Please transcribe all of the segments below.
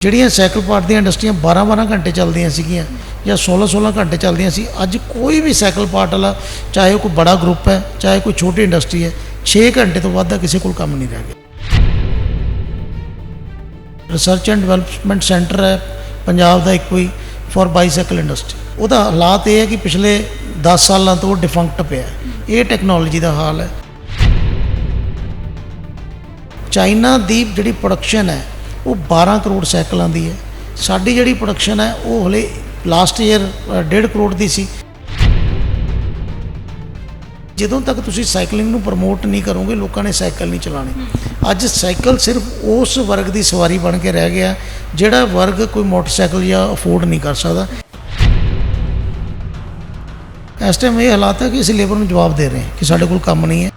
ਜਿਹੜੀਆਂ cycle part ਦੀਆਂ ਇੰਡਸਟਰੀਆਂ 12-12 ਘੰਟੇ ਚੱਲਦੀਆਂ ਸੀਗੀਆਂ ਜਾਂ 16-16 ਘੰਟੇ ਚੱਲਦੀਆਂ ਸੀ, ਅੱਜ ਕੋਈ ਵੀ ਸਾਈਕਲ ਪਾਰਟ ਵਾਲਾ, ਚਾਹੇ ਉਹ ਕੋਈ ਬੜਾ ਗਰੁੱਪ ਹੈ ਚਾਹੇ ਕੋਈ ਛੋਟੀ ਇੰਡਸਟਰੀ ਹੈ, 6 ਘੰਟੇ ਤੋਂ ਵੱਧ ਦਾ ਕਿਸੇ ਕੋਲ ਕੰਮ ਨਹੀਂ ਰਹਿ ਗਿਆ। ਰਿਸਰਚ ਐਂਡ ਡਿਵੈਲਪਮੈਂਟ ਸੈਂਟਰ ਹੈ ਪੰਜਾਬ ਦਾ ਇੱਕੋ ਹੀ ਫॉर ਬਾਈਸਾਈਕਲ ਇੰਡਸਟਰੀ। ਉਹਦਾ ਹਾਲਾਤ ਇਹ ਹੈ ਕਿ ਪਿਛਲੇ 10 ਸਾਲਾਂ ਤੋਂ ਡਿਫੰਕਟ ਪਿਆ। ਇਹ ਟੈਕਨੋਲੋਜੀ ਦਾ ਹਾਲ ਹੈ। ਚਾਈਨਾ ਦੀ ਜਿਹੜੀ ਪ੍ਰੋਡਕਸ਼ਨ ਹੈ ਉਹ 12 ਕਰੋੜ ਸਾਈਕਲਾਂ ਦੀ ਹੈ। ਸਾਡੀ ਜਿਹੜੀ ਪ੍ਰੋਡਕਸ਼ਨ ਹੈ ਉਹ ਹਲੇ ਲਾਸਟ ਈਅਰ 1.5 ਕਰੋੜ ਦੀ ਸੀ। ਜਦੋਂ ਤੱਕ ਤੁਸੀਂ ਸਾਈਕਲਿੰਗ ਨੂੰ ਪ੍ਰਮੋਟ ਨਹੀਂ ਕਰੋਗੇ, ਲੋਕਾਂ ਨੇ ਸਾਈਕਲ ਨਹੀਂ ਚਲਾਉਣੀ। ਅੱਜ ਸਾਈਕਲ ਸਿਰਫ ਉਸ ਵਰਗ ਦੀ ਸਵਾਰੀ ਬਣ ਕੇ ਰਹਿ ਗਿਆ ਜਿਹੜਾ ਵਰਗ ਕੋਈ ਮੋਟਰਸਾਈਕਲ ਜਾਂ ਅਫੋਰਡ ਨਹੀਂ ਕਰ ਸਕਦਾ। ਇਸ ਟਾਈਮ ਇਹ ਹਾਲਾਤ ਹੈ ਕਿ ਅਸੀਂ ਲੇਬਰ ਨੂੰ ਜਵਾਬ ਦੇ ਰਹੇ ਹਾਂ ਕਿ ਸਾਡੇ ਕੋਲ ਕੰਮ ਨਹੀਂ ਹੈ।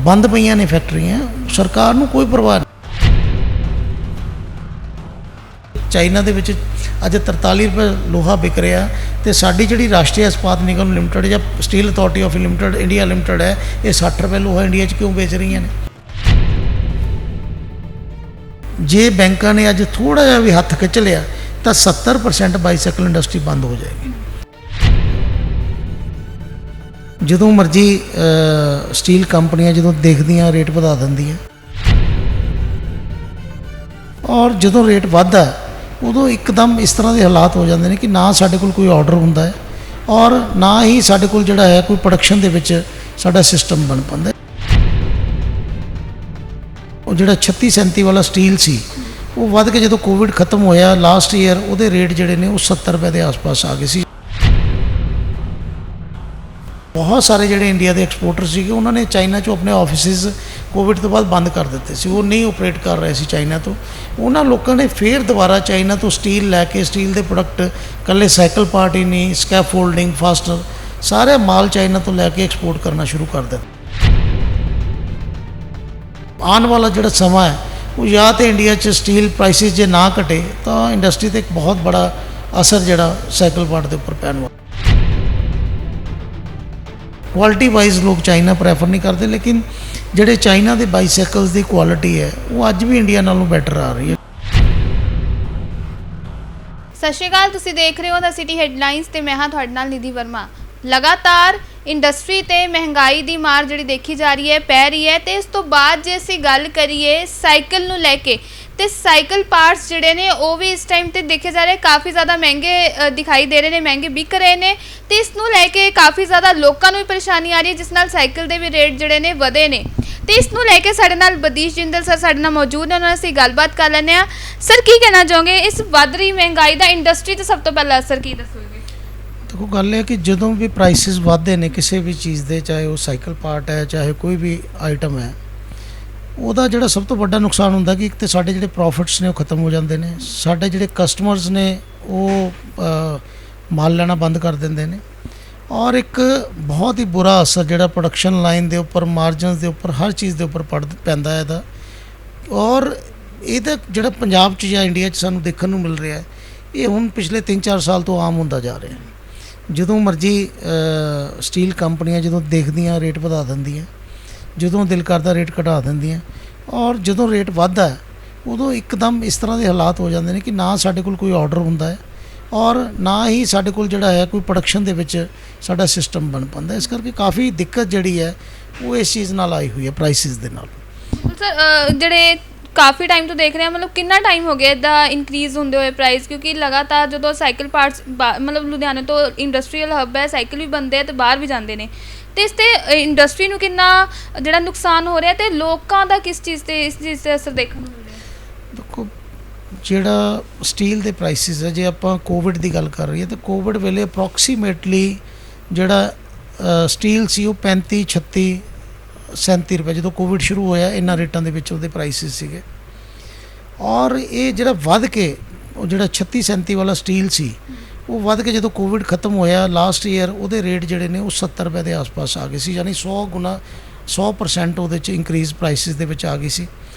ਬੰਦ ਪਈਆਂ ਨੇ ਫੈਕਟਰੀਆਂ, ਸਰਕਾਰ ਨੂੰ ਕੋਈ ਪਰਵਾਹ ਨਹੀਂ। ਚਾਈਨਾ ਦੇ ਵਿੱਚ ਅੱਜ 43 ਰੁਪਏ ਲੋਹਾ ਵਿਕ ਰਿਹਾ ਤੇ ਸਾਡੀ ਜਿਹੜੀ ਰਾਸ਼ਟਰੀ ਇਸਪਾਤ ਨਿਗਮ ਲਿਮਟਿਡ ਜਾਂ steel authority of limited India limited ਹੈ, ਇਹ 60 ਰੁਪਏ ਲੋਹਾ ਇੰਡੀਆ 'ਚ ਕਿਉਂ ਵੇਚ ਰਹੀਆਂ ਨੇ? ਜੇ ਬੈਂਕਾਂ ਨੇ ਅੱਜ ਥੋੜ੍ਹਾ ਜਿਹਾ ਵੀ ਹੱਥ ਖਿੱਚ ਲਿਆ ਤਾਂ 70% ਬਾਈਸਾਈਕਲ ਇੰਡਸਟਰੀ ਬੰਦ ਹੋ ਜਾਏਗੀ। ਜਦੋਂ ਮਰਜ਼ੀ ਸਟੀਲ ਕੰਪਨੀਆਂ ਜਦੋਂ ਦੇਖਦੀਆਂ ਰੇਟ ਵਧਾ ਦਿੰਦੀਆਂ, ਔਰ ਜਦੋਂ ਰੇਟ ਵੱਧਦਾ ਉਦੋਂ ਇੱਕਦਮ ਇਸ ਤਰ੍ਹਾਂ ਦੇ ਹਾਲਾਤ ਹੋ ਜਾਂਦੇ ਨੇ ਕਿ ਨਾ ਸਾਡੇ ਕੋਲ ਕੋਈ ਆਰਡਰ ਹੁੰਦਾ ਹੈ ਔਰ ਨਾ ਹੀ ਸਾਡੇ ਕੋਲ ਜਿਹੜਾ ਹੈ ਕੋਈ ਪ੍ਰੋਡਕਸ਼ਨ ਦੇ ਵਿੱਚ ਸਾਡਾ ਸਿਸਟਮ ਬਣ ਪਾਉਂਦਾ। ਉਹ ਜਿਹੜਾ 36-37 ਵਾਲਾ ਸਟੀਲ ਸੀ ਉਹ ਵੱਧ ਕੇ ਜਦੋਂ ਕੋਵਿਡ ਖਤਮ ਹੋਇਆ ਲਾਸਟ ਈਅਰ, ਉਹਦੇ ਰੇਟ ਜਿਹੜੇ ਨੇ ਉਹ 70 ਰੁਪਏ ਦੇ ਆਸ-ਪਾਸ ਆ ਗਏ ਸੀ। ਬਹੁਤ ਸਾਰੇ ਜਿਹੜੇ ਇੰਡੀਆ ਦੇ ਐਕਸਪੋਰਟਰ ਸੀਗੇ ਉਹਨਾਂ ਨੇ ਚਾਈਨਾ 'ਚੋਂ ਆਪਣੇ ਆਫਿਸਿਸ ਕੋਵਿਡ ਤੋਂ ਬਾਅਦ ਬੰਦ ਕਰ ਦਿੱਤੇ ਸੀ। ਉਹ ਨਹੀਂ ਆਪਰੇਟ ਕਰ ਰਹੇ ਸੀ ਚਾਈਨਾ ਤੋਂ। ਉਹਨਾਂ ਲੋਕਾਂ ਨੇ ਫਿਰ ਦੁਬਾਰਾ ਚਾਈਨਾ ਤੋਂ ਸਟੀਲ ਲੈ ਕੇ, ਸਟੀਲ ਦੇ ਪ੍ਰੋਡਕਟ ਇਕੱਲੇ ਸਾਈਕਲ ਪਾਰਟ ਹੀ ਨਹੀਂ, ਸਕੈਫੋਲਡਿੰਗ, ਫਾਸਟਨਰ, ਸਾਰੇ ਮਾਲ ਚਾਈਨਾ ਤੋਂ ਲੈ ਕੇ ਐਕਸਪੋਰਟ ਕਰਨਾ ਸ਼ੁਰੂ ਕਰ ਦਿੱਤਾ। ਆਉਣ ਵਾਲਾ ਜਿਹੜਾ ਸਮਾਂ ਹੈ ਉਹ ਜਾਂ ਤਾਂ ਇੰਡੀਆ 'ਚ ਸਟੀਲ ਪ੍ਰਾਈਸਿਸ ਜੇ ਨਾ ਘਟੇ ਤਾਂ ਇੰਡਸਟਰੀ 'ਤੇ ਇੱਕ ਬਹੁਤ ਬੜਾ ਅਸਰ ਜਿਹੜਾ ਸਾਈਕਲ ਪਾਰਟ ਦੇ ਉੱਪਰ ਪੈਣ ਵਾਲਾ। ਕੁਆਲਿਟੀ ਵਾਈਜ਼ ਲੋਕ ਚਾਈਨਾ ਪ੍ਰੈਫਰ ਨਹੀਂ ਕਰਦੇ, ਲੇਕਿਨ ਜਿਹੜੇ ਚਾਈਨਾ ਦੇ ਬਾਈਸਾਈਕਲਸ ਦੀ ਕੁਆਲਿਟੀ ਹੈ ਉਹ ਅੱਜ ਵੀ ਇੰਡੀਆ ਨਾਲੋਂ ਬੈਟਰ ਆ ਰਹੀ ਹੈ। ਸਤਿ ਸ਼੍ਰੀ ਅਕਾਲ, ਤੁਸੀਂ ਦੇਖ ਰਹੇ ਹੋ ਦਾ ਸਿਟੀ ਹੈਡਲਾਈਨਸ ਤੇ ਮੈਂ ਹਾਂ ਤੁਹਾਡੇ ਨਾਲ ਨਿਧੀ ਵਰਮਾ। ਲਗਾਤਾਰ ਇੰਡਸਟਰੀ ਤੇ ਮਹਿੰਗਾਈ ਦੀ ਮਾਰ ਜਿਹੜੀ ਦੇਖੀ ਜਾ ਰਹੀ ਹੈ ਪੈ ਰਹੀ ਹੈ, ਤੇ ਇਸ ਤੋਂ ਬਾਅਦ ਜੇ ਅਸੀਂ ਗੱਲ ਕਰੀਏ ਸਾਈਕਲ ਨੂੰ ਲੈ ਕੇ, ਤੇ ਸਾਈਕਲ ਪਾਰਟਸ ਜਿਹੜੇ ਨੇ ਉਹ ਵੀ ਇਸ ਟਾਈਮ ਤੇ ਦੇਖੇ ਜਾ ਰਹੇ ਕਾਫੀ ਜ਼ਿਆਦਾ ਮਹਿੰਗੇ ਦਿਖਾਈ ਦੇ ਰਹੇ ਨੇ, ਮਹਿੰਗੇ ਵਿਕ ਰਹੇ ਨੇ, ਤੇ ਇਸ ਨੂੰ ਲੈ ਕੇ ਕਾਫੀ ਜ਼ਿਆਦਾ ਲੋਕਾਂ ਨੂੰ ਵੀ ਪਰੇਸ਼ਾਨੀ ਆ ਰਹੀ ਹੈ, ਜਿਸ ਨਾਲ ਸਾਈਕਲ ਦੇ ਵੀ ਰੇਟ ਜਿਹੜੇ ਨੇ ਵਧੇ ਨੇ। ਤੇ ਇਸ ਨੂੰ ਲੈ ਕੇ ਸਾਡੇ ਨਾਲ ਬਦੀਸ਼ ਜਿੰਦਲ ਸਰ ਸਾਡੇ ਨਾਲ ਮੌਜੂਦ ਨੇ, ਉਹਨਾਂ ਨਾਲ ਅਸੀਂ ਗੱਲਬਾਤ ਕਰ ਲੈਂਦੇ ਹਾਂ। ਸਰ, ਕੀ ਕਹਿਣਾ ਚਾਹੋਗੇ ਇਸ ਵੱਧ ਰਹੀ ਮਹਿੰਗਾਈ ਦਾ ਇੰਡਸਟਰੀ 'ਤੇ ਸਭ ਤੋਂ ਪਹਿਲਾਂ ਅਸਰ ਕੀ ਦੱਸੋਗੇ? ਦੇਖੋ, ਗੱਲ ਇਹ ਹੈ ਕਿ ਜਦੋਂ ਵੀ ਪ੍ਰਾਈਸਿਸ ਵੱਧਦੇ ਨੇ ਕਿਸੇ ਵੀ ਚੀਜ਼ ਦੇ, ਚਾਹੇ ਉਹ ਸਾਈਕਲ ਪਾਰਟ ਹੈ ਚਾਹੇ ਕੋਈ ਵੀ ਆਈਟਮ ਹੈ, ਉਹਦਾ ਜਿਹੜਾ ਸਭ ਤੋਂ ਵੱਡਾ ਨੁਕਸਾਨ ਹੁੰਦਾ ਕਿ ਇੱਕ ਤਾਂ ਸਾਡੇ ਜਿਹੜੇ ਪ੍ਰੋਫਿਟਸ ਨੇ ਉਹ ਖਤਮ ਹੋ ਜਾਂਦੇ ਨੇ, ਸਾਡੇ ਜਿਹੜੇ ਕਸਟਮਰਸ ਨੇ ਉਹ ਮਾਲ ਲੈਣਾ ਬੰਦ ਕਰ ਦਿੰਦੇ ਨੇ, ਔਰ ਇੱਕ ਬਹੁਤ ਹੀ ਬੁਰਾ ਅਸਰ ਜਿਹੜਾ ਪ੍ਰੋਡਕਸ਼ਨ ਲਾਈਨ ਦੇ ਉੱਪਰ, ਮਾਰਜਨਸ ਦੇ ਉੱਪਰ, ਹਰ ਚੀਜ਼ ਦੇ ਉੱਪਰ ਪੈਂਦਾ ਹੈ ਇਹਦਾ। ਔਰ ਇਹਦਾ ਜਿਹੜਾ ਪੰਜਾਬ 'ਚ ਜਾਂ ਇੰਡੀਆ 'ਚ ਸਾਨੂੰ ਦੇਖਣ ਨੂੰ ਮਿਲ ਰਿਹਾ, ਇਹ ਹੁਣ ਪਿਛਲੇ 3-4 ਸਾਲ ਤੋਂ ਆਮ ਹੁੰਦਾ ਜਾ ਰਿਹਾ। ਜਦੋਂ ਮਰਜ਼ੀ ਸਟੀਲ ਕੰਪਨੀਆਂ ਜਦੋਂ ਦੇਖਦੀਆਂ ਰੇਟ ਵਧਾ ਦਿੰਦੀਆਂ, ਜਦੋਂ ਦਿਲ ਕਰਦਾ ਰੇਟ ਘਟਾ ਦਿੰਦੀਆਂ, ਔਰ ਜਦੋਂ ਰੇਟ ਵੱਧਦਾ ਉਦੋਂ ਇੱਕਦਮ ਇਸ ਤਰ੍ਹਾਂ ਦੇ ਹਾਲਾਤ ਹੋ ਜਾਂਦੇ ਨੇ ਕਿ ਨਾ ਸਾਡੇ ਕੋਲ ਕੋਈ ਆਰਡਰ ਹੁੰਦਾ ਹੈ ਔਰ ਨਾ ਹੀ ਸਾਡੇ ਕੋਲ ਜਿਹੜਾ ਹੈ ਕੋਈ ਪ੍ਰੋਡਕਸ਼ਨ ਦੇ ਵਿੱਚ ਸਾਡਾ ਸਿਸਟਮ ਬਣ ਪਾਉਂਦਾ। ਇਸ ਕਰਕੇ ਕਾਫੀ ਦਿੱਕਤ ਜਿਹੜੀ ਹੈ ਉਹ ਇਸ ਚੀਜ਼ ਨਾਲ ਆਈ ਹੋਈ ਹੈ, ਪ੍ਰਾਈਸਿਸ ਦੇ ਨਾਲ। ਸਰ, ਜਿਹੜੇ ਕਾਫੀ ਟਾਈਮ ਤੋਂ ਦੇਖ ਰਹੇ ਹਾਂ, ਮਤਲਬ ਕਿੰਨਾ ਟਾਈਮ ਹੋ ਗਿਆ ਇੱਦਾਂ ਇਨਕਰੀਜ਼ ਹੁੰਦੇ ਹੋਏ ਪ੍ਰਾਈਸ? ਕਿਉਂਕਿ ਲਗਾਤਾਰ ਜਦੋਂ ਸਾਈਕਲ ਪਾਰਟਸ ਮਤਲਬ ਲੁਧਿਆਣੇ ਤੋਂ ਇੰਡਸਟਰੀਅਲ ਹੱਬ ਹੈ, ਸਾਈਕਲ ਵੀ ਬਣਦੇ ਆ ਅਤੇ ਬਾਹਰ ਵੀ ਜਾਂਦੇ ਨੇ, ਅਤੇ ਇਸ 'ਤੇ ਇੰਡਸਟਰੀ ਨੂੰ ਕਿੰਨਾ ਜਿਹੜਾ ਨੁਕਸਾਨ ਹੋ ਰਿਹਾ ਅਤੇ ਲੋਕਾਂ ਦਾ ਕਿਸ ਚੀਜ਼ 'ਤੇ ਇਸ ਚੀਜ਼ 'ਤੇ ਅਸਰ ਦੇਖਣ ਨੂੰ ਮਿਲ ਰਿਹਾ? ਦੇਖੋ, ਜਿਹੜਾ ਸਟੀਲ ਦੇ ਪ੍ਰਾਈਸਿਸ ਹੈ, ਜੇ ਆਪਾਂ ਕੋਵਿਡ ਦੀ ਗੱਲ ਕਰ ਰਹੀ ਹੈ ਤਾਂ ਕੋਵਿਡ ਵੇਲੇ ਅਪਰੋਕਸੀਮੇਟਲੀ ਜਿਹੜਾ ਸਟੀਲ ਸੀ ਉਹ 35, 36, 37 ਰੁਪਏ, ਜਦੋਂ ਕੋਵਿਡ ਸ਼ੁਰੂ ਹੋਇਆ ਇਹਨਾਂ ਰੇਟਾਂ ਦੇ ਵਿੱਚ ਉਹਦੇ ਪ੍ਰਾਈਸਿਸ ਸੀਗੇ। ਔਰ ਇਹ ਜਿਹੜਾ ਵੱਧ ਕੇ ਉਹ ਜਿਹੜਾ 36-37 ਵਾਲਾ ਸਟੀਲ ਸੀ ਉਹ ਵੱਧ ਕੇ ਜਦੋਂ ਕੋਵਿਡ ਖਤਮ ਹੋਇਆ ਲਾਸਟ ਈਅਰ, ਉਹਦੇ ਰੇਟ ਜਿਹੜੇ ਨੇ ਉਹ 70 ਰੁਪਏ ਦੇ ਆਸ-ਪਾਸ ਆ ਗਏ ਸੀ, ਯਾਨੀ 100 ਗੁਣਾ 100% ਉਹਦੇ 'ਚ ਇੰਕਰੀਜ਼ ਪ੍ਰਾਈਸਿਸ ਦੇ ਵਿੱਚ ਆ ਗਈ ਸੀ।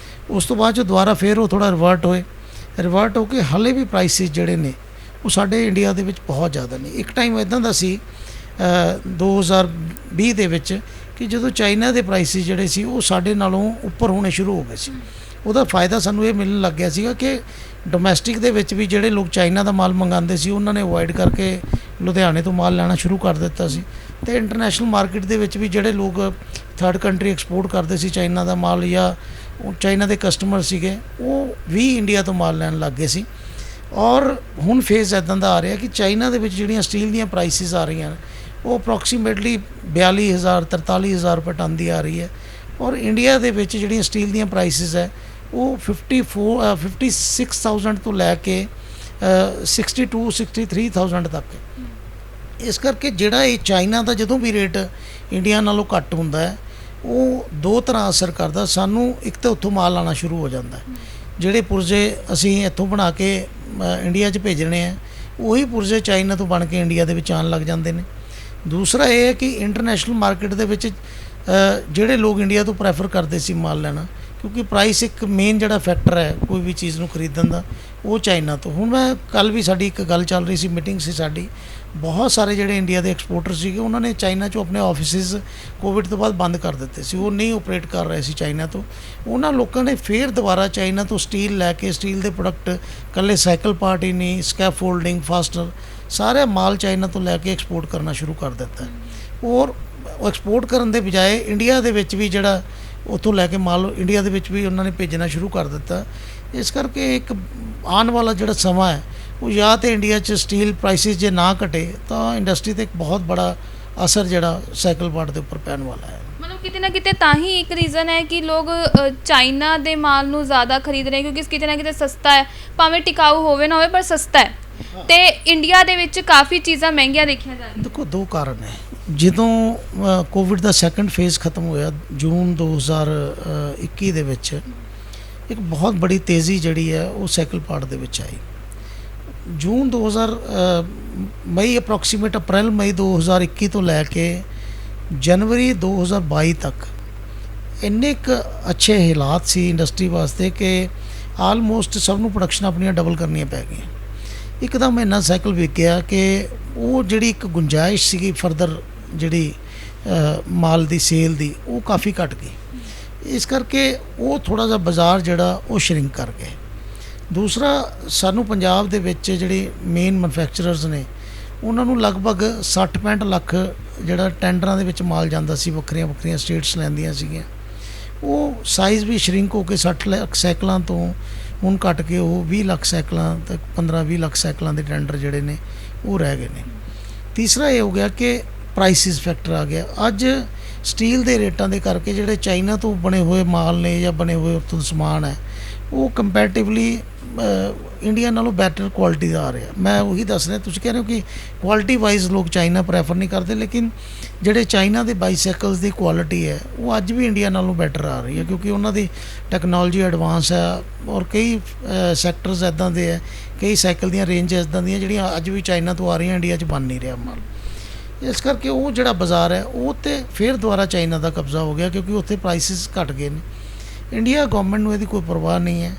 ਉਸ ਤੋਂ ਬਾਅਦ 'ਚ ਦੁਬਾਰਾ ਫਿਰ ਉਹ ਥੋੜ੍ਹਾ ਰਿਵਰਟ ਹੋ ਕੇ ਹਾਲੇ ਵੀ ਪ੍ਰਾਈਸਿਸ ਜਿਹੜੇ ਨੇ ਉਹ ਸਾਡੇ ਇੰਡੀਆ ਦੇ ਵਿੱਚ ਬਹੁਤ ਜ਼ਿਆਦਾ ਨੇ। ਇੱਕ ਟਾਈਮ ਇੱਦਾਂ ਦਾ ਸੀ 2020 ਦੇ ਵਿੱਚ ਕਿ ਜਦੋਂ ਚਾਈਨਾ ਦੇ ਪ੍ਰਾਈਸਿਸ ਜਿਹੜੇ ਸੀ ਉਹ ਸਾਡੇ ਨਾਲੋਂ ਉੱਪਰ ਹੋਣੇ ਸ਼ੁਰੂ ਹੋ ਗਏ ਸੀ। ਉਹਦਾ ਫਾਇਦਾ ਸਾਨੂੰ ਇਹ ਮਿਲਣ ਲੱਗ ਗਿਆ ਸੀਗਾ ਕਿ ਡੋਮੈਸਟਿਕ ਦੇ ਵਿੱਚ ਵੀ ਜਿਹੜੇ ਲੋਕ ਚਾਈਨਾ ਦਾ ਮਾਲ ਮੰਗਾਉਂਦੇ ਸੀ ਉਹਨਾਂ ਨੇ ਅਵੋਇਡ ਕਰਕੇ ਲੁਧਿਆਣੇ ਤੋਂ ਮਾਲ ਲੈਣਾ ਸ਼ੁਰੂ ਕਰ ਦਿੱਤਾ ਸੀ, ਅਤੇ ਇੰਟਰਨੈਸ਼ਨਲ ਮਾਰਕੀਟ ਦੇ ਵਿੱਚ ਵੀ ਜਿਹੜੇ ਲੋਕ ਥਰਡ ਕੰਟਰੀ ਐਕਸਪੋਰਟ ਕਰਦੇ ਸੀ ਚਾਈਨਾ ਦਾ ਮਾਲ, ਜਾਂ ਚਾਈਨਾ ਦੇ ਕਸਟਮਰ ਸੀਗੇ, ਉਹ ਵੀ ਇੰਡੀਆ ਤੋਂ ਮਾਲ ਲੈਣ ਲੱਗ ਗਏ ਸੀ। ਔਰ ਹੁਣ ਫੇਜ਼ ਇੱਦਾਂ ਦਾ ਆ ਰਿਹਾ ਕਿ ਚਾਈਨਾ ਦੇ ਵਿੱਚ ਜਿਹੜੀਆਂ ਸਟੀਲ ਦੀਆਂ ਪ੍ਰਾਈਸਿਸ ਆ ਰਹੀਆਂ ਨੇ ਉਹ ਅਪਰੋਕਸੀਮੇਟਲੀ 42,000 43,000 ਰੁਪਏ ਟਨ ਦੀ ਆ ਰਹੀ ਹੈ, ਔਰ ਇੰਡੀਆ ਦੇ ਵਿੱਚ ਜਿਹੜੀਆਂ ਸਟੀਲ ਦੀਆਂ ਪ੍ਰਾਈਸਿਸ ਹੈ ਉਹ 56,000 ਤੋਂ ਲੈ ਕੇ 63,000 ਤੱਕ ਹੈ। ਇਸ ਕਰਕੇ ਜਿਹੜਾ ਇਹ ਚਾਈਨਾ ਦਾ ਜਦੋਂ ਵੀ ਰੇਟ ਇੰਡੀਆ ਨਾਲੋਂ ਘੱਟ ਹੁੰਦਾ ਹੈ ਉਹ ਦੋ ਤਰ੍ਹਾਂ ਅਸਰ ਕਰਦਾ। ਸਾਨੂੰ ਇੱਕ ਤਾਂ ਉੱਥੋਂ ਮਾਲ ਆਉਣਾ ਸ਼ੁਰੂ ਹੋ ਜਾਂਦਾ, ਜਿਹੜੇ ਪੁਰਜ਼ੇ ਅਸੀਂ ਇੱਥੋਂ ਬਣਾ ਕੇ ਇੰਡੀਆ 'ਚ ਭੇਜਣੇ ਆ ਉਹੀ ਪੁਰਜ਼ੇ ਚਾਈਨਾ ਤੋਂ ਬਣ ਕੇ ਇੰਡੀਆ ਦੇ ਵਿੱਚ ਆਉਣ ਲੱਗ ਜਾਂਦੇ ਨੇ। ਦੂਸਰਾ ਇਹ ਹੈ ਕਿ ਇੰਟਰਨੈਸ਼ਨਲ ਮਾਰਕੀਟ ਦੇ ਵਿੱਚ ਜਿਹੜੇ ਲੋਕ ਇੰਡੀਆ ਤੋਂ ਪ੍ਰੈਫਰ ਕਰਦੇ ਸੀ ਮਾਲ ਲੈਣਾ, ਕਿਉਂਕਿ ਪ੍ਰਾਈਸ ਇੱਕ ਮੇਨ ਜਿਹੜਾ ਫੈਕਟਰ ਹੈ ਕੋਈ ਵੀ ਚੀਜ਼ ਨੂੰ ਖਰੀਦਣ ਦਾ, ਉਹ ਚਾਈਨਾ ਤੋਂ। ਹੁਣ ਮੈਂ ਕੱਲ੍ਹ ਵੀ ਸਾਡੀ ਇੱਕ ਗੱਲ ਚੱਲ ਰਹੀ ਸੀ, ਮੀਟਿੰਗ ਸੀ ਸਾਡੀ, ਬਹੁਤ ਸਾਰੇ ਜਿਹੜੇ ਇੰਡੀਆ ਦੇ ਐਕਸਪੋਰਟਰ ਸੀਗੇ ਉਹਨਾਂ ਨੇ ਚਾਈਨਾ 'ਚੋਂ ਆਪਣੇ ਆਫਿਸਿਸ ਕੋਵਿਡ ਤੋਂ ਬਾਅਦ ਬੰਦ ਕਰ ਦਿੱਤੇ ਸੀ, ਉਹ ਨਹੀਂ ਆਪਰੇਟ ਕਰ ਰਹੇ ਸੀ ਚਾਈਨਾ ਤੋਂ। ਉਹਨਾਂ ਲੋਕਾਂ ਨੇ ਫਿਰ ਦੁਬਾਰਾ ਚਾਈਨਾ ਤੋਂ ਸਟੀਲ ਲੈ ਕੇ, ਸਟੀਲ ਦੇ ਪ੍ਰੋਡਕਟ ਇਕੱਲੇ ਸਾਈਕਲ ਪਾਰਟ ਹੀ ਨਹੀਂ, ਸਕੈਪ ਫੋਲਡਿੰਗ, ਫਾਸਟਨਰ, ਸਾਰੇ ਮਾਲ ਚਾਈਨਾ ਤੋਂ ਲੈ ਕੇ ਐਕਸਪੋਰਟ ਕਰਨਾ ਸ਼ੁਰੂ ਕਰ ਦਿੱਤਾ। ਔਰ ਐਕਸਪੋਰਟ ਕਰਨ ਦੇ ਬਜਾਏ ਇੰਡੀਆ ਦੇ ਵਿੱਚ ਵੀ ਜਿਹੜਾ ਉੱਥੋਂ ਲੈ ਕੇ ਮਾਲ ਇੰਡੀਆ ਦੇ ਵਿੱਚ ਵੀ ਉਹਨਾਂ ਨੇ ਭੇਜਣਾ ਸ਼ੁਰੂ ਕਰ ਦਿੱਤਾ। ਇਸ ਕਰਕੇ ਇੱਕ ਆਉਣ ਵਾਲਾ ਜਿਹੜਾ ਸਮਾਂ ਹੈ ਉਹ ਜਾਂ ਤਾਂ ਇੰਡੀਆ 'ਚ ਸਟੀਲ ਪ੍ਰਾਈਸਿਸ ਜੇ ਨਾ ਘਟੇ ਤਾਂ ਇੰਡਸਟਰੀ 'ਤੇ ਇੱਕ ਬਹੁਤ ਬੜਾ ਅਸਰ ਜਿਹੜਾ ਸਾਈਕਲ ਪਾਰਟ ਦੇ ਉੱਪਰ ਪੈਣ ਵਾਲਾ ਹੈ। ਮਤਲਬ ਕਿਤੇ ਨਾ ਕਿਤੇ ਤਾਂ ਹੀ ਇੱਕ ਰੀਜ਼ਨ ਹੈ ਕਿ ਲੋਕ ਚਾਈਨਾ ਦੇ ਮਾਲ ਨੂੰ ਜ਼ਿਆਦਾ ਖਰੀਦ ਰਹੇ, ਕਿਉਂਕਿ ਕਿਤੇ ਨਾ ਕਿਤੇ ਸਸਤਾ ਹੈ, ਭਾਵੇਂ ਟਿਕਾਊ ਹੋਵੇ ਨਾ ਹੋਵੇ ਪਰ ਸਸਤਾ ਹੈ, ਤੇ ਇੰਡੀਆ ਦੇ ਵਿੱਚ ਕਾਫੀ ਚੀਜ਼ਾਂ ਮਹਿੰਗੀਆਂ ਦੇਖੀਆਂ ਜਾ ਰਹੀਆਂ। ਦੇਖੋ ਦੋ ਕਾਰਨ ਹੈ। ਜਦੋਂ ਕੋਵਿਡ ਦਾ ਸੈਕੰਡ ਫੇਜ਼ ਖਤਮ ਹੋਇਆ ਜੂਨ 2021 ਦੇ ਵਿੱਚ, ਇੱਕ ਬਹੁਤ ਬੜੀ ਤੇਜ਼ੀ ਜਿਹੜੀ ਹੈ ਉਹ ਸਾਈਕਲ ਪਾਰਟ ਦੇ ਵਿੱਚ ਆਈ। ਜੂਨ 2000 ਮਈ ਅਪਰੋਕਸੀਮੇਟ ਅਪ੍ਰੈਲ ਮਈ 2021 ਤੋਂ ਲੈ ਕੇ ਜਨਵਰੀ 2022 ਤੱਕ ਇੰਨੇ ਕੁ ਅੱਛੇ ਹਾਲਾਤ ਸੀ ਇੰਡਸਟਰੀ ਵਾਸਤੇ ਕਿ ਆਲਮੋਸਟ ਸਭ ਨੂੰ ਪ੍ਰੋਡਕਸ਼ਨ ਆਪਣੀਆਂ ਡਬਲ ਕਰਨੀਆਂ ਪੈ ਗਈਆਂ। ਇੱਕਦਮ ਇੰਨਾ ਸਾਈਕਲ ਵਿਕ ਗਿਆ ਕਿ ਉਹ ਜਿਹੜੀ ਇੱਕ ਗੁੰਜਾਇਸ਼ ਸੀਗੀ ਫਰਦਰ ਜਿਹੜੀ ਮਾਲ ਦੀ ਸੇਲ ਦੀ, ਉਹ ਕਾਫੀ ਘਟ ਗਈ। ਇਸ ਕਰਕੇ ਉਹ ਥੋੜ੍ਹਾ ਜਿਹਾ ਬਾਜ਼ਾਰ ਜਿਹੜਾ ਉਹ ਸ਼ਰਿੰਕ ਕਰ ਗਿਆ। ਦੂਸਰਾ, ਸਾਨੂੰ ਪੰਜਾਬ ਦੇ ਵਿੱਚ ਜਿਹੜੇ ਮੇਨ ਮੈਨੂਫੈਕਚਰਰਸ ਨੇ ਉਹਨਾਂ ਨੂੰ ਲਗਭਗ 60-65 ਲੱਖ ਜਿਹੜਾ ਟੈਂਡਰਾਂ ਦੇ ਵਿੱਚ ਮਾਲ ਜਾਂਦਾ ਸੀ, ਵੱਖਰੀਆਂ ਵੱਖਰੀਆਂ ਸਟੇਟਸ ਲੈਂਦੀਆਂ ਸੀਗੀਆਂ, ਉਹ ਸਾਈਜ਼ ਵੀ ਸ਼ਰਿੰਕ ਹੋ ਕੇ 60 ਲੱਖ ਸਾਈਕਲਾਂ ਤੋਂ ਹੁਣ ਘਟ ਕੇ ਉਹ 20 ਲੱਖ ਸਾਈਕਲਾਂ ਤੱਕ, 15-20 ਲੱਖ ਸਾਈਕਲਾਂ ਦੇ ਟੈਂਡਰ ਜਿਹੜੇ ਨੇ ਉਹ ਰਹਿ ਗਏ ਨੇ। ਤੀਸਰਾ ਇਹ ਹੋ ਗਿਆ ਕਿ ਪ੍ਰਾਈਸਿਸ ਫੈਕਟਰ ਆ ਗਿਆ। ਅੱਜ ਸਟੀਲ ਦੇ ਰੇਟਾਂ ਦੇ ਕਰਕੇ ਜਿਹੜੇ ਚਾਈਨਾ ਤੋਂ ਬਣੇ ਹੋਏ ਮਾਲ ਨੇ ਜਾਂ ਬਣੇ ਹੋਏ ਉੱਥੋਂ ਸਮਾਨ ਹੈ ਉਹ ਕੰਪੈਰੇਟਿਵਲੀ ਇੰਡੀਆ ਨਾਲੋਂ ਬੈਟਰ ਕੁਆਲਿਟੀ ਦਾ ਆ ਰਿਹਾ। ਮੈਂ ਉਹੀ ਦੱਸ ਰਿਹਾ, ਤੁਸੀਂ ਕਹਿ ਰਹੇ ਹੋ ਕਿ ਕੁਆਲਿਟੀ ਵਾਈਜ਼ ਲੋਕ ਚਾਈਨਾ ਪ੍ਰੈਫਰ ਨਹੀਂ ਕਰਦੇ, ਲੇਕਿਨ ਜਿਹੜੇ ਚਾਈਨਾ ਦੇ ਬਾਈਸਾਈਕਲਸ ਦੀ ਕੁਆਲਿਟੀ ਹੈ ਉਹ ਅੱਜ ਵੀ ਇੰਡੀਆ ਨਾਲੋਂ ਬੈਟਰ ਆ ਰਹੀ ਹੈ, ਕਿਉਂਕਿ ਉਹਨਾਂ ਦੀ ਟੈਕਨੋਲੋਜੀ ਐਡਵਾਂਸ ਹੈ ਔਰ ਕਈ ਸੈਕਟਰਸ ਇੱਦਾਂ ਦੇ ਹੈ, ਕਈ ਸਾਈਕਲ ਦੀਆਂ ਰੇਂਜ ਇੱਦਾਂ ਦੀਆਂ ਜਿਹੜੀਆਂ ਅੱਜ ਵੀ ਚਾਈਨਾ ਤੋਂ ਆ ਰਹੀਆਂ, ਇੰਡੀਆ 'ਚ ਬਣ ਨਹੀਂ ਰਿਹਾ ਮਾਲ। ਇਸ ਕਰਕੇ ਉਹ ਜਿਹੜਾ ਬਾਜ਼ਾਰ ਹੈ ਉਹ ਤੇ ਫਿਰ ਦੁਬਾਰਾ ਚਾਈਨਾ ਦਾ ਕਬਜ਼ਾ ਹੋ ਗਿਆ, ਕਿਉਂਕਿ ਉੱਥੇ ਪ੍ਰਾਈਸਿਸ ਘਟ ਗਏ ਨੇ। ਇੰਡੀਆ ਗੌਰਮੈਂਟ ਨੂੰ ਇਹਦੀ ਕੋਈ ਪਰਵਾਹ ਨਹੀਂ ਹੈ।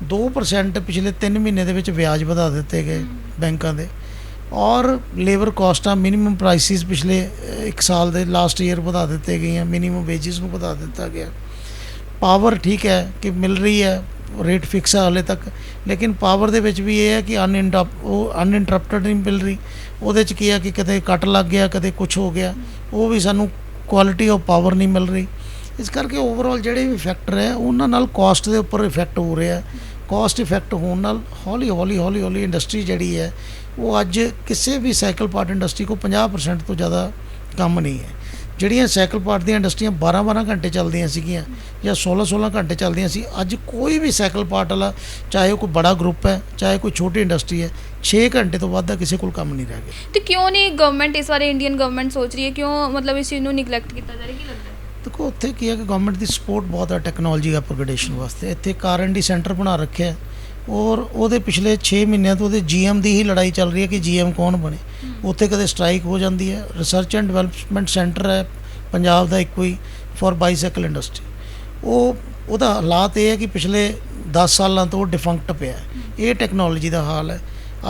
2% ਪਿਛਲੇ 3 ਮਹੀਨੇ ਦੇ ਵਿੱਚ ਵਿਆਜ ਵਧਾ ਦਿੱਤੇ ਗਏ ਬੈਂਕਾਂ ਦੇ, ਔਰ ਲੇਬਰ ਕੋਸਟਾਂ ਮਿਨੀਮਮ ਪ੍ਰਾਈਸਿਸ ਪਿਛਲੇ 1 ਸਾਲ ਦੇ ਲਾਸਟ ਈਅਰ ਵਧਾ ਦਿੱਤੇ ਗਈਆਂ, ਮਿਨੀਮਮ ਵੇਜਿਸ ਨੂੰ ਵਧਾ ਦਿੱਤਾ ਗਿਆ। ਪਾਵਰ ਠੀਕ ਹੈ ਕਿ ਮਿਲ ਰਹੀ ਹੈ, ਰੇਟ ਫਿਕਸ ਹੈ ਹਾਲੇ ਤੱਕ, ਲੇਕਿਨ ਪਾਵਰ ਦੇ ਵਿੱਚ ਵੀ ਇਹ ਹੈ ਕਿ ਅਨਇੰਟਰਪਟਡ ਨਹੀਂ ਮਿਲ ਰਹੀ। ਉਹਦੇ 'ਚ ਕੀ ਹੈ ਕਿ ਕਦੇ ਕੱਟ ਲੱਗ ਗਿਆ, ਕਦੇ ਕੁਛ ਹੋ ਗਿਆ, ਉਹ ਵੀ ਸਾਨੂੰ ਕੁਆਲਿਟੀ ਆਫ ਪਾਵਰ ਨਹੀਂ ਮਿਲ ਰਹੀ। ਇਸ ਕਰਕੇ ਓਵਰਆਲ ਜਿਹੜੇ ਵੀ ਫੈਕਟਰ ਹੈ ਉਹਨਾਂ ਨਾਲ ਕੋਸਟ ਦੇ ਉੱਪਰ ਇਫੈਕਟ ਹੋ ਰਿਹਾ। ਕੋਸਟ ਇਫੈਕਟ ਹੋਣ ਨਾਲ ਹੌਲੀ ਹੌਲੀ ਇੰਡਸਟਰੀ ਜਿਹੜੀ ਹੈ ਉਹ ਅੱਜ ਕਿਸੇ ਵੀ ਸਾਈਕਲ ਪਾਰਟ ਇੰਡਸਟਰੀ ਕੋਲ 50% ਤੋਂ ਜ਼ਿਆਦਾ ਕੰਮ ਨਹੀਂ ਹੈ। ਜਿਹੜੀਆਂ ਸਾਈਕਲ ਪਾਰਟ ਦੀਆਂ ਇੰਡਸਟਰੀਆਂ 12-12 ਘੰਟੇ ਚੱਲਦੀਆਂ ਸੀਗੀਆਂ ਜਾਂ 16-16 ਘੰਟੇ ਚੱਲਦੀਆਂ ਸੀ, ਅੱਜ ਕੋਈ ਵੀ ਸਾਈਕਲ ਪਾਰਟ ਵਾਲਾ, ਚਾਹੇ ਉਹ ਕੋਈ ਬੜਾ ਗਰੁੱਪ ਹੈ ਚਾਹੇ ਕੋਈ ਛੋਟੀ ਇੰਡਸਟਰੀ ਹੈ, 6 ਘੰਟੇ ਤੋਂ ਵੱਧ ਦਾ ਕਿਸੇ ਕੋਲ ਕੰਮ ਨਹੀਂ ਰਹਿ ਗਿਆ। ਤੇ ਕਿਉਂ ਨਹੀਂ ਗਵਰਨਮੈਂਟ ਇਸ ਬਾਰੇ, ਇੰਡੀਅਨ ਗਵਰਨਮੈਂਟ ਸੋਚ ਰਹੀ ਹੈ, ਕਿਉਂ ਮਤਲਬ ਇਸ ਚੀਜ਼ ਨੂੰ ਨਿਗਲੈਕਟ ਕੀਤਾ ਜਾ ਰਿਹਾ, ਕੀ ਲੱਗਦਾ? ਦੇਖੋ ਉੱਥੇ ਕੀ ਹੈ ਕਿ ਗਵਰਨਮੈਂਟ ਦੀ ਸਪੋਰਟ ਬਹੁਤ ਹੈ ਟੈਕਨੋਲੋਜੀ ਅਪਗ੍ਰੇਡੇਸ਼ਨ ਵਾਸਤੇ। ਇੱਥੇ R&D ਸੈਂਟਰ ਬਣਾ ਰੱਖਿਆ, ਔਰ ਉਹਦੇ ਪਿਛਲੇ 6 ਮਹੀਨਿਆਂ ਤੋਂ ਉਹਦੇ GM ਦੀ ਹੀ ਲੜਾਈ ਚੱਲ ਰਹੀ ਹੈ ਕਿ GM ਕੌਣ ਬਣੇ। ਉੱਥੇ ਕਦੇ ਸਟ੍ਰਾਈਕ ਹੋ ਜਾਂਦੀ ਹੈ। ਰਿਸਰਚ ਐਂਡ ਡਿਵੈਲਪਮੈਂਟ ਸੈਂਟਰ ਹੈ ਪੰਜਾਬ ਦਾ ਇੱਕੋ ਹੀ ਫॉर ਬਾਈਸਾਈਕਲ ਇੰਡਸਟਰੀ। ਉਹਦਾ ਹਾਲਾਤ ਇਹ ਹੈ ਕਿ ਪਿਛਲੇ 10 ਸਾਲਾਂ ਤੋਂ ਡਿਫੰਕਟ ਪਿਆ। ਇਹ ਟੈਕਨੋਲੋਜੀ ਦਾ ਹਾਲ ਹੈ।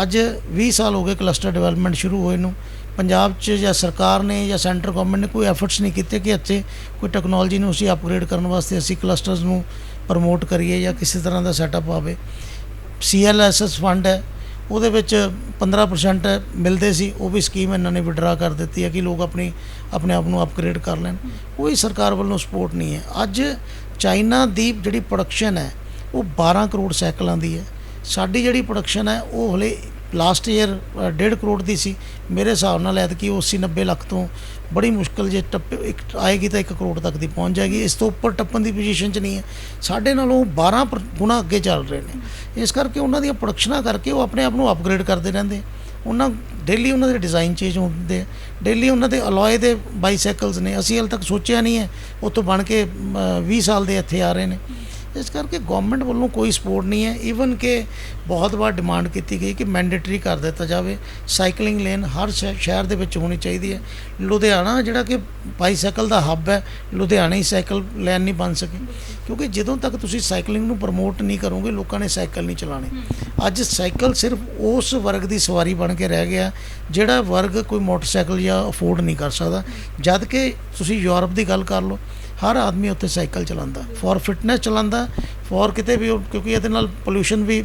ਅੱਜ 20 ਸਾਲ ਹੋ ਗਏ ਕਲਸਟਰ ਡਿਵੈਲਪਮੈਂਟ ਸ਼ੁਰੂ ਹੋਏ ਨੂੰ। ਪੰਜਾਬ 'ਚ ਜਾਂ ਸਰਕਾਰ ਨੇ ਜਾਂ ਸੈਂਟਰ ਗਵਰਨਮੈਂਟ ਨੇ ਕੋਈ ਐਫਰਟਸ ਨਹੀਂ ਕੀਤੇ ਕਿ ਇੱਥੇ ਕੋਈ ਟੈਕਨੋਲੋਜੀ ਨੂੰ ਅਸੀਂ ਅਪਗ੍ਰੇਡ ਕਰਨ ਵਾਸਤੇ ਅਸੀਂ ਕਲਸਟਰਸ ਨੂੰ ਪ੍ਰਮੋਟ ਕਰੀਏ ਜਾਂ ਕਿਸੇ ਤਰ੍ਹਾਂ ਦਾ ਸੈਟਅਪ ਆਵੇ। CLSS ਫੰਡ ਹੈ, ਉਹਦੇ ਵਿੱਚ 15% ਮਿਲਦੇ ਸੀ, ਉਹ ਵੀ ਸਕੀਮ ਇਹਨਾਂ ਨੇ ਵਿਡਰਾ ਕਰ ਦਿੱਤੀ ਹੈ ਕਿ ਲੋਕ ਆਪਣੇ ਆਪ ਨੂੰ ਅਪਗ੍ਰੇਡ ਕਰ ਲੈਣ। ਕੋਈ ਸਰਕਾਰ ਵੱਲੋਂ ਸਪੋਰਟ ਨਹੀਂ ਹੈ। ਅੱਜ ਚਾਈਨਾ ਦੀ ਜਿਹੜੀ ਪ੍ਰੋਡਕਸ਼ਨ ਹੈ ਉਹ 12 ਕਰੋੜ ਸਾਈਕਲਾਂ ਦੀ ਹੈ। ਸਾਡੀ ਜਿਹੜੀ ਪ੍ਰੋਡਕਸ਼ਨ ਹੈ ਉਹ ਹਲੇ ਲਾਸਟ ਈਅਰ 1.5 ਕਰੋੜ ਦੀ ਸੀ। ਮੇਰੇ ਹਿਸਾਬ ਨਾਲ ਐਤਕੀ 80-90 ਲੱਖ ਤੋਂ ਬੜੀ ਮੁਸ਼ਕਿਲ ਜੇ ਆਏਗੀ ਤਾਂ 1 ਕਰੋੜ ਤੱਕ ਦੀ ਪਹੁੰਚ ਜਾਏਗੀ। ਇਸ ਤੋਂ ਉੱਪਰ ਟੱਪਣ ਦੀ ਪੋਜੀਸ਼ਨ 'ਚ ਨਹੀਂ ਹੈ। ਸਾਡੇ ਨਾਲੋਂ 12 ਗੁਣਾ ਅੱਗੇ ਚੱਲ ਰਹੇ ਨੇ। ਇਸ ਕਰਕੇ ਉਹਨਾਂ ਦੀਆਂ ਪ੍ਰੋਡਕਸ਼ਨਾਂ ਕਰਕੇ ਉਹ ਆਪਣੇ ਆਪ ਨੂੰ ਅਪਗ੍ਰੇਡ ਕਰਦੇ ਰਹਿੰਦੇ। ਡੇਲੀ ਉਹਨਾਂ ਦੇ ਡਿਜ਼ਾਈਨ ਚੇਂਜ ਹੁੰਦੇ, ਡੇਲੀ ਉਹਨਾਂ ਦੇ ਅਲੋਏ ਦੇ ਬਾਈਸਾਈਕਲਸ ਨੇ। ਅਸੀਂ ਹਾਲੇ ਤੱਕ ਸੋਚਿਆ ਨਹੀਂ ਹੈ, ਉੱਥੋਂ ਬਣ ਕੇ 20 ਸਾਲ ਦੇ ਇੱਥੇ ਆ ਰਹੇ ਨੇ। ਇਸ ਕਰਕੇ ਗੌਰਮੈਂਟ ਵੱਲੋਂ ਕੋਈ ਸਪੋਰਟ ਨਹੀਂ ਹੈ। ਈਵਨ ਕਿ ਬਹੁਤ ਵਾਰ ਡਿਮਾਂਡ ਕੀਤੀ ਗਈ ਕਿ ਮੈਂਡੇਟਰੀ ਕਰ ਦਿੱਤਾ ਜਾਵੇ, ਸਾਈਕਲਿੰਗ ਲੇਨ ਹਰ ਸ਼ਹਿਰ ਦੇ ਵਿੱਚ ਹੋਣੀ ਚਾਹੀਦੀ ਹੈ। ਲੁਧਿਆਣਾ ਜਿਹੜਾ ਕਿ ਬਾਈਸਾਈਕਲ ਦਾ ਹੱਬ ਹੈ, ਲੁਧਿਆਣਾ ਹੀ ਸਾਈਕਲ ਲੇਨ ਨਹੀਂ ਬਣ ਸਕੀ, ਕਿਉਂਕਿ ਜਦੋਂ ਤੱਕ ਤੁਸੀਂ ਸਾਈਕਲਿੰਗ ਨੂੰ ਪ੍ਰਮੋਟ ਨਹੀਂ ਕਰੋਗੇ ਲੋਕਾਂ ਨੇ ਸਾਈਕਲ ਨਹੀਂ ਚਲਾਉਣੇ। ਅੱਜ ਸਾਈਕਲ ਸਿਰਫ ਉਸ ਵਰਗ ਦੀ ਸਵਾਰੀ ਬਣ ਕੇ ਰਹਿ ਗਿਆ ਜਿਹੜਾ ਵਰਗ ਕੋਈ ਮੋਟਰਸਾਈਕਲ ਜਾਂ ਅਫੋਰਡ ਨਹੀਂ ਕਰ ਸਕਦਾ। ਜਦ ਕਿ ਤੁਸੀਂ ਯੂਰਪ ਦੀ ਗੱਲ ਕਰ ਲਓ, ਹਰ ਆਦਮੀ ਉੱਥੇ ਸਾਈਕਲ ਚਲਾਉਂਦਾ, ਫੋਰ ਫਿਟਨੈਸ ਚਲਾਉਂਦਾ, ਫੋਰ ਕਿਤੇ ਵੀ, ਕਿਉਂਕਿ ਇਹਦੇ ਨਾਲ ਪੋਲਿਊਸ਼ਨ ਵੀ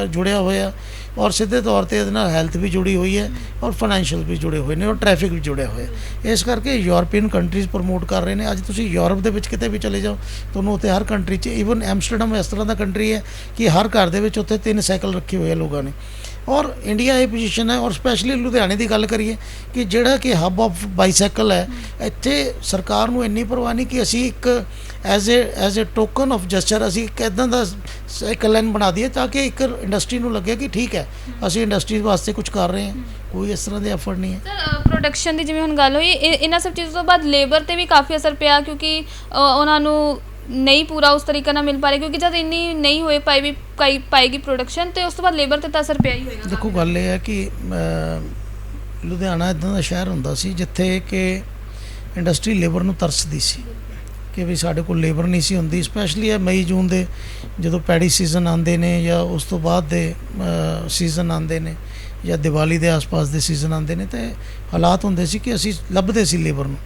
ਜੁੜਿਆ ਹੋਇਆ ਔਰ ਸਿੱਧੇ ਤੌਰ 'ਤੇ ਇਹਦੇ ਨਾਲ ਹੈਲਥ ਵੀ ਜੁੜੀ ਹੋਈ ਹੈ ਔਰ ਫਾਈਨੈਂਸ਼ੀਅਲ ਵੀ ਜੁੜੇ ਹੋਏ ਨੇ ਔਰ ਟ੍ਰੈਫਿਕ ਵੀ ਜੁੜਿਆ ਹੋਇਆ। ਇਸ ਕਰਕੇ ਯੂਰਪੀਅਨ ਕੰਟਰੀਜ਼ ਪ੍ਰਮੋਟ ਕਰ ਰਹੇ ਨੇ। ਅੱਜ ਤੁਸੀਂ ਯੂਰਪ ਦੇ ਵਿੱਚ ਕਿਤੇ ਵੀ ਚਲੇ ਜਾਓ, ਤੁਹਾਨੂੰ ਉੱਥੇ ਹਰ ਕੰਟਰੀ 'ਚ, ਈਵਨ ਐਮਸਟਰਡਮ ਇਸ ਤਰ੍ਹਾਂ ਦਾ ਕੰਟਰੀ ਹੈ ਕਿ ਹਰ ਘਰ ਦੇ ਵਿੱਚ ਉੱਥੇ 3 ਸਾਈਕਲ ਰੱਖੇ ਹੋਏ ਆ ਲੋਕਾਂ ਨੇ। ਔਰ ਇੰਡੀਆ ਇਹ ਪੋਜੀਸ਼ਨ ਹੈ। ਔਰ ਸਪੈਸ਼ਲੀ ਲੁਧਿਆਣੇ ਦੀ ਗੱਲ ਕਰੀਏ ਕਿ ਜਿਹੜਾ ਕਿ ਹੱਬ ਆਫ ਬਾਈਸਾਈਕਲ ਹੈ, ਇੱਥੇ ਸਰਕਾਰ ਨੂੰ ਇੰਨੀ ਪਰਵਾਹ ਨਹੀਂ ਕਿ ਅਸੀਂ ਇੱਕ ਐਜ਼ ਏ ਟੋਕਨ ਆਫ ਜਸਚਰ ਅਸੀਂ ਇੱਕ ਇੱਦਾਂ ਦਾ ਸਾਈਕਲ ਲਾਈਨ ਬਣਾ ਦਈਏ ਤਾਂ ਕਿ ਇੱਕ ਇੰਡਸਟਰੀ ਨੂੰ ਲੱਗੇ ਕਿ ਠੀਕ ਹੈ ਅਸੀਂ ਇੰਡਸਟਰੀ ਵਾਸਤੇ ਕੁਝ ਕਰ ਰਹੇ ਹਾਂ। ਕੋਈ ਇਸ ਤਰ੍ਹਾਂ ਦੇ ਐਫਰਟ ਨਹੀਂ ਹੈ। ਸਰ, ਪ੍ਰੋਡਕਸ਼ਨ ਦੀ ਜਿਵੇਂ ਹੁਣ ਗੱਲ ਹੋਈ, ਇਹਨਾਂ ਸਭ ਚੀਜ਼ਾਂ ਤੋਂ ਬਾਅਦ ਲੇਬਰ 'ਤੇ ਵੀ ਕਾਫੀ ਅਸਰ ਪਿਆ, ਕਿਉਂਕਿ ਉਹਨਾਂ ਨੂੰ ਨਹੀਂ ਪੂਰਾ ਉਸ ਤਰੀਕੇ ਨਾਲ ਮਿਲ ਪਾ ਰਿਹਾ, ਕਿਉਂਕਿ ਜਦ ਇੰਨੀ ਨਹੀਂ ਹੋਏ ਪਾਏਗੀ ਪ੍ਰੋਡਕਸ਼ਨ, ਤੇ ਉਸ ਤੋਂ ਬਾਅਦ ਲੇਬਰ 'ਤੇ ਤਾਂ ਅਸਰ ਪਿਆ ਹੀ ਹੋਏਗਾ। ਦੇਖੋ ਗੱਲ ਇਹ ਹੈ ਕਿ ਲੁਧਿਆਣਾ ਇੱਦਾਂ ਦਾ ਸ਼ਹਿਰ ਹੁੰਦਾ ਸੀ ਜਿੱਥੇ ਕਿ ਇੰਡਸਟਰੀ ਲੇਬਰ ਨੂੰ ਤਰਸਦੀ ਸੀ ਕਿ ਵੀ ਸਾਡੇ ਕੋਲ ਲੇਬਰ ਨਹੀਂ ਸੀ ਹੁੰਦੀ। ਸਪੈਸ਼ਲੀ ਇਹ ਮਈ ਜੂਨ ਦੇ ਜਦੋਂ ਪੈਡੀ ਸੀਜ਼ਨ ਆਉਂਦੇ ਨੇ ਜਾਂ ਉਸ ਤੋਂ ਬਾਅਦ ਦੇ ਸੀਜ਼ਨ ਆਉਂਦੇ ਨੇ ਜਾਂ ਦੀਵਾਲੀ ਦੇ ਆਸ-ਪਾਸ ਦੇ ਸੀਜ਼ਨ ਆਉਂਦੇ ਨੇ, ਤੇ ਹਾਲਾਤ ਹੁੰਦੇ ਸੀ ਕਿ ਅਸੀਂ ਲੱਭਦੇ ਸੀ ਲੇਬਰ ਨੂੰ।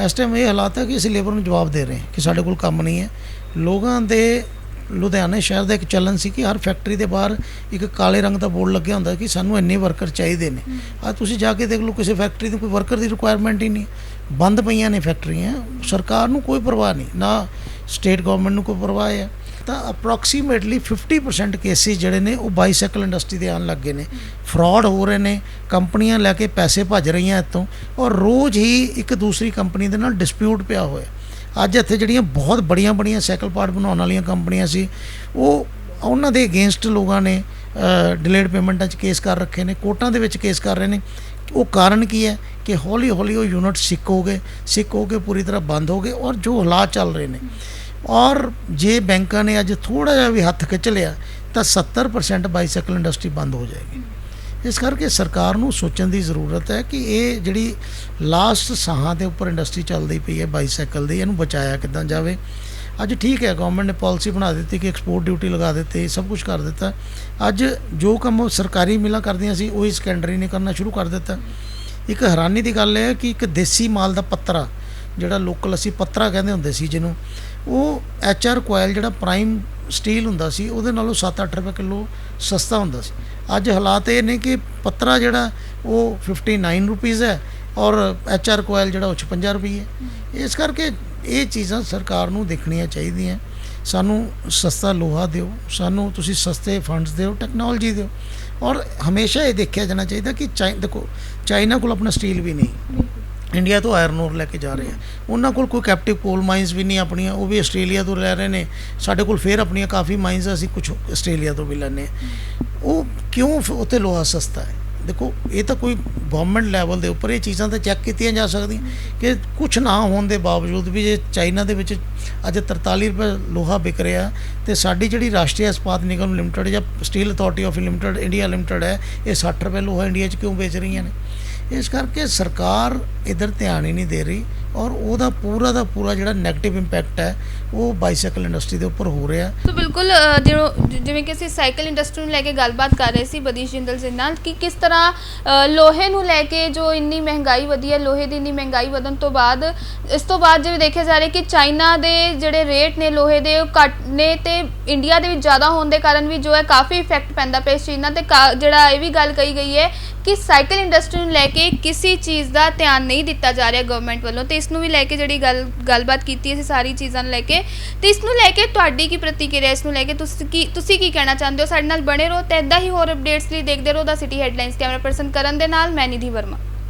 ਇਸ ਟਾਈਮ ਇਹ ਹਾਲਾਤ ਹੈ ਕਿ ਅਸੀਂ ਲੇਬਰ ਨੂੰ ਜਵਾਬ ਦੇ ਰਹੇ ਹਾਂ ਕਿ ਸਾਡੇ ਕੋਲ ਕੰਮ ਨਹੀਂ ਹੈ। ਲੋਕਾਂ ਦੇ ਲੁਧਿਆਣੇ ਸ਼ਹਿਰ ਦਾ ਇੱਕ ਚੱਲਣ ਸੀ ਕਿ ਹਰ ਫੈਕਟਰੀ ਦੇ ਬਾਹਰ ਇੱਕ ਕਾਲੇ ਰੰਗ ਦਾ ਬੋਰਡ ਲੱਗਿਆ ਹੁੰਦਾ ਕਿ ਸਾਨੂੰ ਇੰਨੇ ਵਰਕਰ ਚਾਹੀਦੇ ਨੇ। ਅੱਜ ਤੁਸੀਂ ਜਾ ਕੇ ਦੇਖ ਲਓ, ਕਿਸੇ ਫੈਕਟਰੀ ਦੀ ਕੋਈ ਵਰਕਰ ਦੀ ਰਿਕੁਆਇਰਮੈਂਟ ਹੀ ਨਹੀਂ, ਬੰਦ ਪਈਆਂ ਨੇ ਫੈਕਟਰੀਆਂ। ਸਰਕਾਰ ਨੂੰ ਕੋਈ ਪਰਵਾਹ ਨਹੀਂ, ਨਾ ਸਟੇਟ ਗਵਰਨਮੈਂਟ ਨੂੰ ਕੋਈ ਪਰਵਾਹ ਹੈ। ਤਾਂ ਅਪਰੋਕਸੀਮੇਟਲੀ 50% ਕੇਸਿਸ ਜਿਹੜੇ ਨੇ ਉਹ ਬਾਈਸਾਈਕਲ ਇੰਡਸਟਰੀ ਦੇ ਆਉਣ ਲੱਗੇ ਨੇ। ਫਰਾਡ ਹੋ ਰਹੇ ਨੇ, ਕੰਪਨੀਆਂ ਲੈ ਕੇ ਪੈਸੇ ਭੱਜ ਰਹੀਆਂ ਇੱਥੋਂ, ਔਰ ਰੋਜ਼ ਹੀ ਇੱਕ ਦੂਸਰੀ ਕੰਪਨੀ ਦੇ ਨਾਲ ਡਿਸਪਿਊਟ ਪਿਆ ਹੋਇਆ। ਅੱਜ ਇੱਥੇ ਜਿਹੜੀਆਂ ਬਹੁਤ ਬੜੀਆਂ ਸਾਈਕਲ ਪਾਰਟ ਬਣਾਉਣ ਵਾਲੀਆਂ ਕੰਪਨੀਆਂ ਸੀ, ਉਹਨਾਂ ਦੇ ਅਗੇਂਸਟ ਲੋਕਾਂ ਨੇ ਡਿਲੇਡ ਪੇਮੈਂਟਾਂ 'ਚ ਕੇਸ ਕਰ ਰੱਖੇ ਨੇ, ਕੋਰਟਾਂ ਦੇ ਵਿੱਚ ਕੇਸ ਕਰ ਰਹੇ ਨੇ। ਉਹ ਕਾਰਨ ਕੀ ਹੈ ਕਿ ਹੌਲੀ ਉਹ ਯੂਨਿਟ ਸਿੱਕ ਹੋ ਕੇ ਪੂਰੀ ਤਰ੍ਹਾਂ ਬੰਦ ਹੋ ਗਏ। ਔਰ ਜੋ ਹਾਲਾਤ ਚੱਲ ਰਹੇ ਨੇ, ਔਰ ਜੇ ਬੈਂਕਾਂ ਨੇ ਅੱਜ ਥੋੜ੍ਹਾ ਜਿਹਾ ਵੀ ਹੱਥ ਖਿੱਚ ਲਿਆ ਤਾਂ 70% ਬਾਈਸਾਈਕਲ ਇੰਡਸਟਰੀ ਬੰਦ ਹੋ ਜਾਏਗੀ। ਇਸ ਕਰਕੇ ਸਰਕਾਰ ਨੂੰ ਸੋਚਣ ਦੀ ਜ਼ਰੂਰਤ ਹੈ ਕਿ ਇਹ ਜਿਹੜੀ ਲਾਸਟ ਸਾਹਾਂ ਦੇ ਉੱਪਰ ਇੰਡਸਟਰੀ ਚੱਲਦੀ ਪਈ ਹੈ ਬਾਈਸਾਈਕਲ ਦੀ, ਇਹਨੂੰ ਬਚਾਇਆ ਕਿੱਦਾਂ ਜਾਵੇ। ਅੱਜ ਠੀਕ ਹੈ, ਗਵਰਨਮੈਂਟ ਨੇ ਪਾਲਿਸੀ ਬਣਾ ਦਿੱਤੀ ਕਿ ਐਕਸਪੋਰਟ ਡਿਊਟੀ ਲਗਾ ਦਿੱਤੀ, ਸਭ ਕੁਝ ਕਰ ਦਿੱਤਾ। ਅੱਜ ਜੋ ਕੰਮ ਸਰਕਾਰੀ ਮਿਲਾਂ ਕਰਦੀਆਂ ਸੀ ਉਹੀ ਸੈਕੰਡਰੀ ਨੇ ਕਰਨਾ ਸ਼ੁਰੂ ਕਰ ਦਿੱਤਾ। ਇੱਕ ਹੈਰਾਨੀ ਦੀ ਗੱਲ ਹੈ ਕਿ ਇੱਕ ਦੇਸੀ ਮਾਲ ਦਾ ਪੱਤਰਾ, ਜਿਹੜਾ ਲੋਕਲ ਅਸੀਂ ਪੱਤਰਾ ਕਹਿੰਦੇ ਹੁੰਦੇ ਸੀ ਜਿਹਨੂੰ, ਉਹ HR ਕੋਇਲ ਜਿਹੜਾ ਪ੍ਰਾਈਮ ਸਟੀਲ ਹੁੰਦਾ ਸੀ ਉਹਦੇ ਨਾਲੋਂ 7-8 ਰੁਪਏ ਕਿਲੋ ਸਸਤਾ ਹੁੰਦਾ ਸੀ। ਅੱਜ ਹਾਲਾਤ ਇਹ ਨੇ ਕਿ ਪੱਤਰਾ ਜਿਹੜਾ ਉਹ 59 ਰੁਪੀਜ਼ ਹੈ ਔਰ HR ਕੋਇਲ ਜਿਹੜਾ ਉਹ 56 ਰੁਪਏ ਹੈ। ਇਸ ਕਰਕੇ ਇਹ ਚੀਜ਼ਾਂ ਸਰਕਾਰ ਨੂੰ ਦੇਖਣੀਆਂ ਚਾਹੀਦੀਆਂ। ਸਾਨੂੰ ਸਸਤਾ ਲੋਹਾ ਦਿਓ, ਸਾਨੂੰ ਤੁਸੀਂ ਸਸਤੇ ਫੰਡਸ ਦਿਓ, ਟੈਕਨੋਲੋਜੀ ਦਿਓ। ਔਰ ਹਮੇਸ਼ਾ ਇਹ ਦੇਖਿਆ ਜਾਣਾ ਚਾਹੀਦਾ ਕਿ ਦੇਖੋ ਚਾਈਨਾ ਕੋਲ ਆਪਣਾ ਸਟੀਲ ਵੀ ਨਹੀਂ, ਇੰਡੀਆ ਤੋਂ ਆਇਰਨ ਓਰ ਲੈ ਕੇ ਜਾ ਰਹੇ ਆ। ਉਹਨਾਂ ਕੋਲ ਕੋਈ ਕੈਪਟਿਵ ਕੋਲ ਮਾਈਨਸ ਵੀ ਨਹੀਂ ਆਪਣੀਆਂ, ਉਹ ਵੀ ਆਸਟ੍ਰੇਲੀਆ ਤੋਂ ਲੈ ਰਹੇ ਨੇ। ਸਾਡੇ ਕੋਲ ਫਿਰ ਆਪਣੀਆਂ ਕਾਫੀ ਮਾਈਨਸ, ਅਸੀਂ ਕੁਝ ਆਸਟ੍ਰੇਲੀਆ ਤੋਂ ਵੀ ਲੈਂਦੇ ਹਾਂ। ਉਹ ਕਿਉਂ ਉੱਥੇ ਲੋਹਾ ਸਸਤਾ ਹੈ? ਦੇਖੋ ਇਹ ਤਾਂ ਕੋਈ ਗਵਰਨਮੈਂਟ ਲੈਵਲ ਦੇ ਉੱਪਰ ਇਹ ਚੀਜ਼ਾਂ ਤਾਂ ਚੈੱਕ ਕੀਤੀਆਂ ਜਾ ਸਕਦੀਆਂ ਕਿ ਕੁਛ ਨਾ ਹੋਣ ਦੇ ਬਾਵਜੂਦ ਵੀ ਜੇ ਚਾਈਨਾ ਦੇ ਵਿੱਚ ਅੱਜ 43 ਰੁਪਏ ਲੋਹਾ ਵਿਕ ਰਿਹਾ ਤੇ ਸਾਡੀ ਜਿਹੜੀ ਰਾਸ਼ਟਰੀ ਇਸਪਾਤ ਨਿਗਮ ਲਿਮਟਿਡ ਜਾਂ steel authority of limited India limited ਹੈ, ਇਹ 60 ਰੁਪਏ ਲੋਹਾ ਇੰਡੀਆ 'ਚ ਕਿਉਂ ਵੇਚ ਰਹੀਆਂ ਨੇ? ਇਸ ਕਰਕੇ ਸਰਕਾਰ ਇੱਧਰ ਧਿਆਨ ਹੀ ਨਹੀਂ ਦੇ ਰਹੀ ਔਰ ਉਹਦਾ ਪੂਰਾ ਦਾ ਪੂਰਾ ਜਿਹੜਾ ਨੈਗੇਟਿਵ ਇੰਪੈਕਟ ਹੈ ਉਹ ਬਾਈਸਾਈਕਲ ਇੰਡਸਟਰੀ ਦੇ ਉੱਪਰ ਹੋ ਰਿਹਾ। ਸੋ ਬਿਲਕੁਲ ਜਿਵੇਂ ਕਿ ਅਸੀਂ ਸਾਈਕਲ ਇੰਡਸਟਰੀ ਨੂੰ ਲੈ ਕੇ ਗੱਲਬਾਤ ਕਰ ਰਹੇ ਸੀ ਬਦੀਸ਼ ਜਿੰਦਲ ਜੀ ਨਾਲ ਕਿ ਕਿਸ ਤਰ੍ਹਾਂ ਲੋਹੇ ਨੂੰ ਲੈ ਕੇ ਜੋ ਇੰਨੀ ਮਹਿੰਗਾਈ ਵਧੀ ਹੈ, ਲੋਹੇ ਦੀ ਇੰਨੀ ਮਹਿੰਗਾਈ ਵਧਣ ਤੋਂ ਬਾਅਦ ਇਸ ਤੋਂ ਬਾਅਦ ਜਿਵੇਂ ਦੇਖਿਆ ਜਾ ਰਿਹਾ ਕਿ ਚਾਈਨਾ ਦੇ ਜਿਹੜੇ ਰੇਟ ਨੇ ਲੋਹੇ ਦੇ ਉਹ ਘੱਟ ਨੇ ਤੇ ਇੰਡੀਆ ਦੇ ਵਿੱਚ ਜ਼ਿਆਦਾ ਹੋਣ ਦੇ ਕਾਰਨ ਵੀ ਜੋ ਹੈ ਕਾਫੀ ਇਫੈਕਟ ਪੈਂਦਾ ਪਿਆ ਇਸ ਚੀਜ਼ ਨਾਲ। ਤੇ ਜਿਹੜਾ ਇਹ ਵੀ ਗੱਲ ਕਹੀ ਗਈ ਹੈ ਕਿ ਸਾਈਕਲ ਇੰਡਸਟਰੀ ਨੂੰ ਲੈ ਕੇ ਕਿਸੇ ਚੀਜ਼ ਦਾ ਧਿਆਨ ਨਹੀਂ ਦਿੱਤਾ ਜਾ ਰਿਹਾ ਗਵਰਨਮੈਂਟ ਵੱਲੋਂ। ਤੇ ਇਸ ਨੂੰ ਵੀ ਲੈ ਕੇ ਜਿਹੜੀ ਗੱਲਬਾਤ ਕੀਤੀ ਅਸੀਂ ਸਾਰੀ ਚੀਜ਼ਾਂ ਨੂੰ ਲੈ ਕੇ, ਤੇ ਇਸ ਨੂੰ ਲੈ ਕੇ ਤੁਹਾਡੀ ਕੀ ਪ੍ਰਤੀਕਿਰਿਆ, ਇਸ ਨੂੰ ਲੈ ਕੇ ਤੁਸੀਂ ਕੀ ਕਹਿਣਾ ਚਾਹੁੰਦੇ ਹੋ? ਸਾਡੇ ਨਾਲ ਬਣੇ ਰਹੋ ਤੇ ਇੱਦਾਂ ਹੀ ਹੋਰ ਅਪਡੇਟਸ ਲਈ ਦੇਖਦੇ ਰਹੋ ਦਾ ਸਿਟੀ ਹੈਡਲਾਈਨਸ। ਕੈਮਰਾ ਪਰਸਨ ਕਰਨ ਦੇ ਨਾਲ ਮੈਂ ਨਿਧੀ ਵਰਮਾ।